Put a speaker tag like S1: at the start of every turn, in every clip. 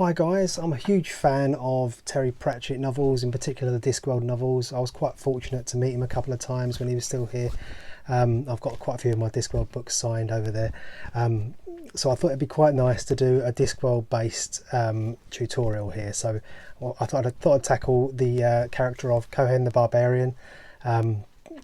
S1: Hi guys, I'm a huge fan of Terry Pratchett novels, in particular the Discworld novels. I was quite fortunate to meet him a couple of times when he was still here. I've got quite a few of my Discworld books signed over there. So I thought it'd be quite nice to do a Discworld based tutorial here. So I thought I'd tackle the character of Cohen the Barbarian,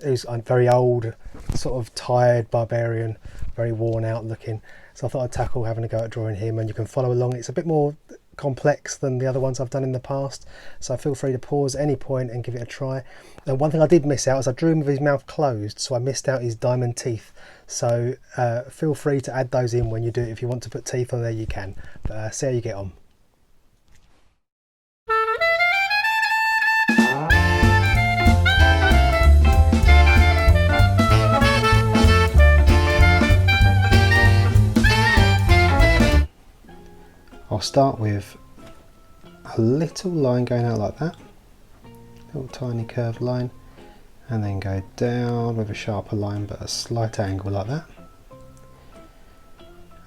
S1: who's a very old, sort of tired barbarian, very worn out looking. So I thought I'd tackle having a go at drawing him, and you can follow along. It's a bit more complex than the other ones I've done in the past, so feel free to pause at any point and give it a try. And one thing I did miss out is I drew him with his mouth closed, so I missed out his diamond teeth. So feel free to add those in when you do it. If you want to put teeth on there, you can, but see how you get on. I'll start with a little line going out like that, little tiny curved line, and then go down with a sharper line but a slight angle like that,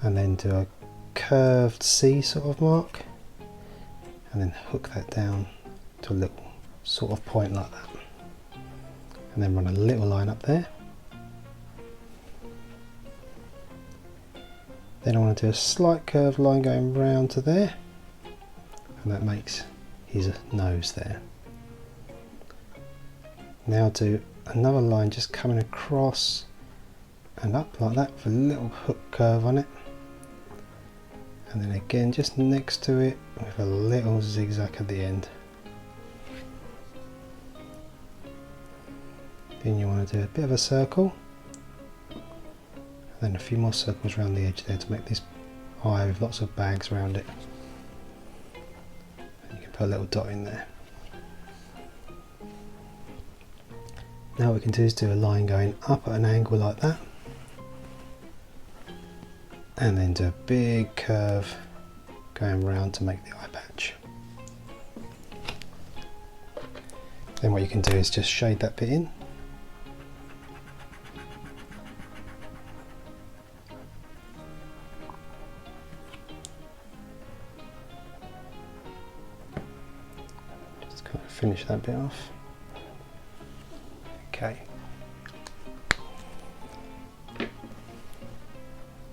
S1: and then do a curved C sort of mark, and then hook that down to a little sort of point like that, and then run a little line up there. Then I want to do a slight curved line going round to there, and that makes his nose there. Now do another line just coming across and up like that with a little hook curve on it, and then again just next to it with a little zigzag at the end. Then you want to do a bit of a circle, and then a few more circles around the edge there to make this eye with lots of bags around it. And you can put a little dot in there. Now what we can do is do a line going up at an angle like that, and then do a big curve going round to make the eye patch. Then what you can do is just shade that bit in. Finish that bit off. Okay.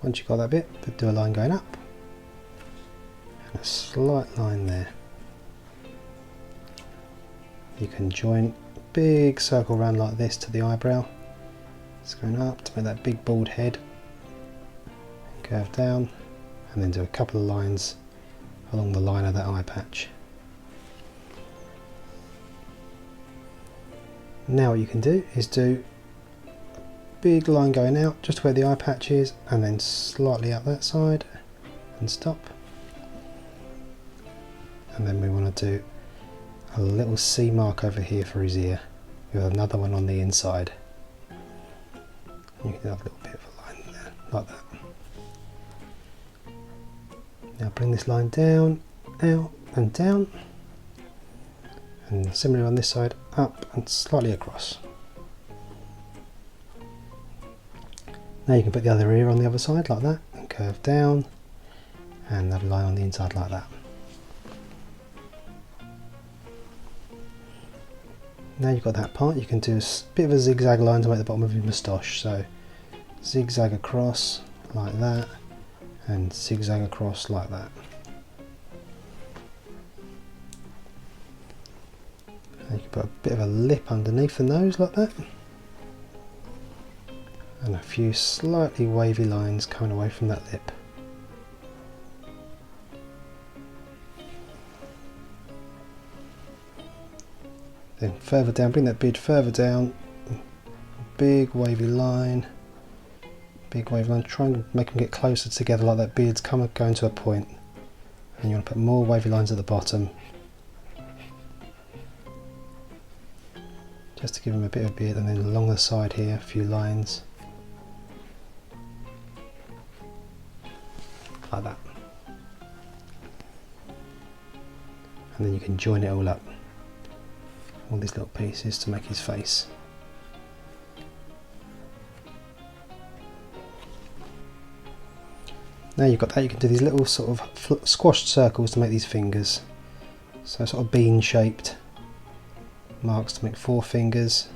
S1: Once you've got that bit, do a line going up and a slight line there. You can join a big circle round like this to the eyebrow. It's going up to make that big bald head. Curve down, and then do a couple of lines along the line of that eye patch. Now what you can do is do a big line going out just where the eye patch is, and then slightly up that side and stop. And then we want to do a little C mark over here for his ear with another one on the inside. You can have a little bit of a line there like that. Now bring this line down, out and down, and similarly on this side, up and slightly across. Now you can put the other ear on the other side like that and curve down, and have a line on the inside like that. Now you've got that part, you can do a bit of a zigzag line to make the bottom of your moustache. So zigzag across like that, and zigzag across like that. You can put a bit of a lip underneath the nose like that, and a few slightly wavy lines coming away from that lip. Then further down, bring that beard further down, big wavy line, try and make them get closer together like that beard's going to a point, and you want to put more wavy lines at the bottom, just to give him a bit of beard, and then along the side here a few lines like that, and then you can join it all up, all these little pieces to make his face. Now you've got that, you can do these little sort of squashed circles to make these fingers. So sort of bean shaped marks to make 4 fingers,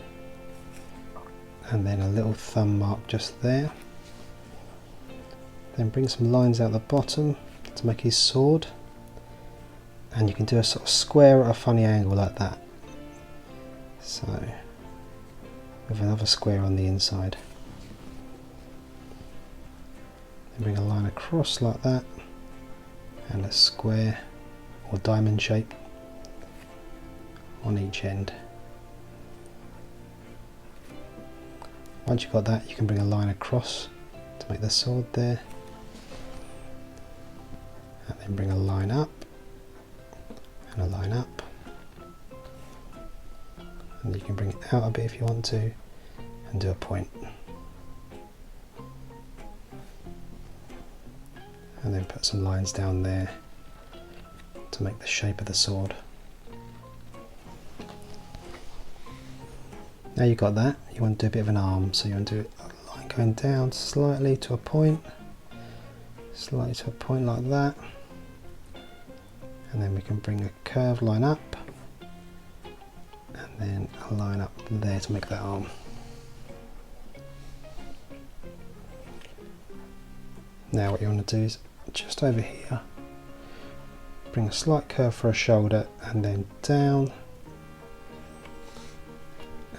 S1: and then a little thumb mark just there. Then bring some lines out the bottom to make his sword, and you can do a sort of square at a funny angle like that. So with another square on the inside. Then bring a line across like that, and a square or diamond shape on each end. Once you've got that, you can bring a line across to make the sword there, and then bring a line up and a line up, and you can bring it out a bit if you want to and do a point, and then put some lines down there to make the shape of the sword. Now you've got that, you want to do a bit of an arm, so you want to do a line going down slightly to a point, slightly to a point like that, and then we can bring a curved line up and then a line up there to make that arm. Now what you want to do is just over here, bring a slight curve for a shoulder and then down,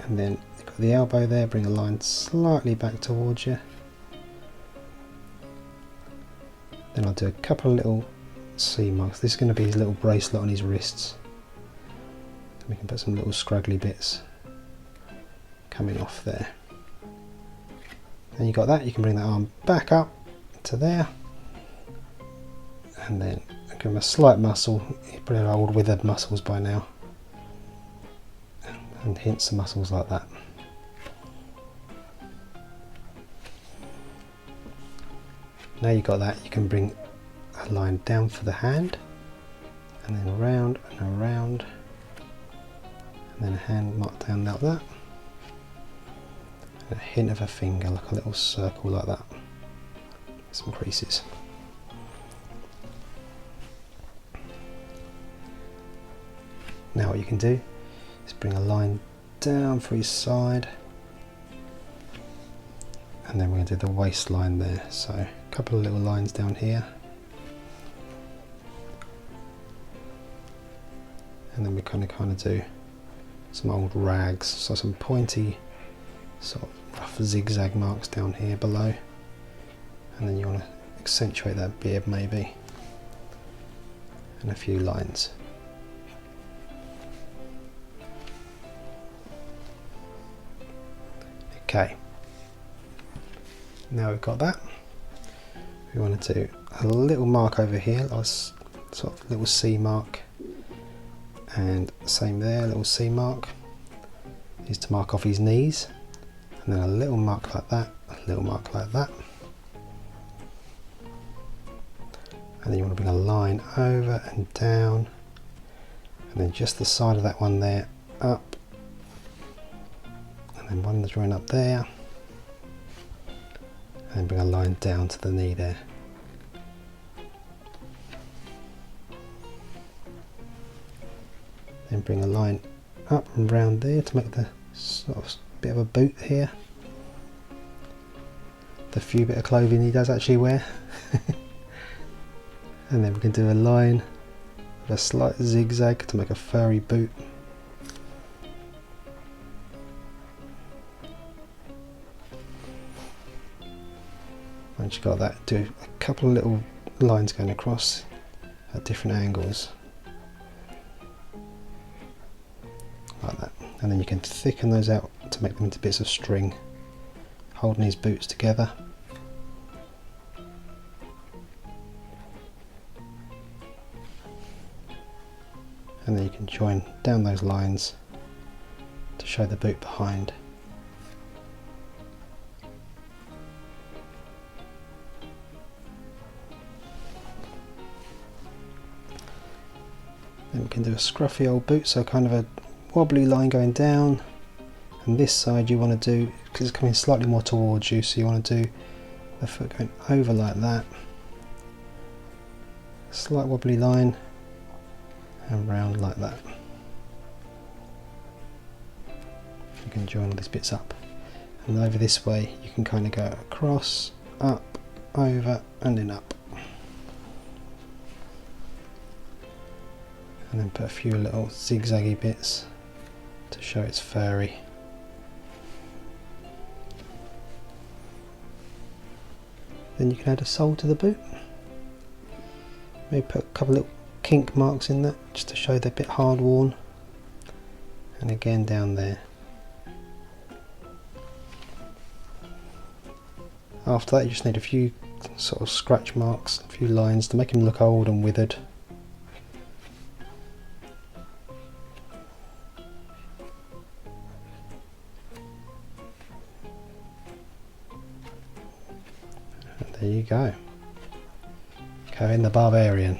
S1: and then you've got the elbow there, bring a line slightly back towards you. Then I'll do a couple of little C marks. This is going to be his little bracelet on his wrists. We can put some little scraggly bits coming off there. And you got that, you can bring that arm back up to there, and then give him a slight muscle. He's probably old withered muscles by now, and hints of muscles like that. Now you got that, you can bring a line down for the hand, and then around and around, and then a hand mark down like that, and a hint of a finger, like a little circle like that, some creases. Now what you can do is bring a line down for his side, and then we're going to do the waistline there, so a couple of little lines down here, and then we kind of do some old rags, so some pointy sort of rough zigzag marks down here below, and then you want to accentuate that beard maybe, and a few lines. Okay, now we've got that, we want to do a little mark over here, like sort of little C mark, and same there, little C mark is to mark off his knees, and then a little mark like that, a little mark like that, and then you want to bring a line over and down, and then just the side of that one there up, and then one drawing up there, and bring a line down to the knee there. Then bring a line up and round there to make the sort of bit of a boot here, the few bit of clothing he does actually wear. And then we can do a line with a slight zigzag to make a furry boot. Once you've got that, do a couple of little lines going across at different angles, like that, and then you can thicken those out to make them into bits of string, holding these boots together. And then you can join down those lines to show the boot behind. Then we can do a scruffy old boot, so kind of a wobbly line going down, and this side you want to do, because it's coming slightly more towards you, so you want to do the foot going over like that, slight wobbly line and round like that. You can join all these bits up, and over this way you can kind of go across, up, over and then up, and then put a few little zigzaggy bits to show it's furry. Then you can add a sole to the boot. Maybe put a couple little kink marks in that just to show they're a bit hard worn, and again down there. After that you just need a few sort of scratch marks, a few lines to make him look old and withered. And there you go. Cohen the Barbarian.